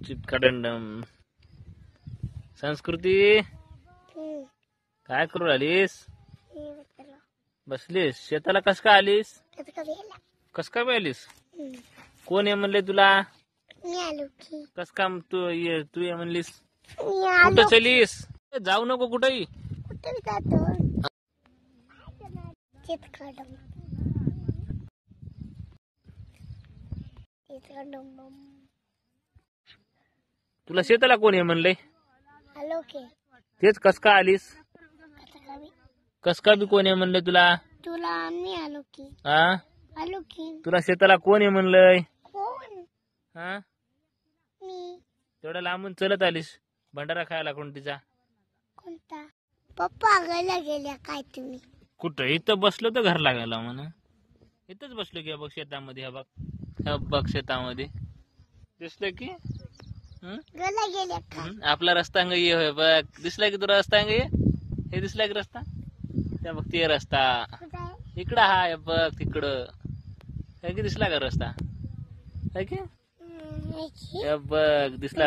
चितखडंडम. संस्कृती काय करू राहिलीस? बसलीस. शेताला कस का आलीस? कस का आलीस? कोण ये म्हणले तुला? कस काम तू ये म्हणलीस? कुठं चलीस? जाऊ नको कुठेही. तुला शेताला कोण ये म्हणले? तेच कस का आलीस? कस का बी कोण आहे म्हणले तुला? आलो की. तुला शेताला कोण आहे म्हणलंय? कोण? हा मी. तेवढ्या लांबून चलत आलीस भंडारा खायला कोणतीचा? कोणता? पप्पा गेल्या गेल्या काय तुम्ही? कुठं? इथं बसलो तर घर लागायला म्हणा. इथंच बसलो की बघ शेतामध्ये. हा बघ शेतामध्ये दिसलं की गेल्या गेल्या काय? आपला रस्ता ये होय बघ. दिसला की तुला रस्ता ये? हे दिसला की रस्ता? त्या बघ ते रस्ता इकडं हाय बघ तिकडं. काय की दिसला का रस्ता? काय की बघ दिसला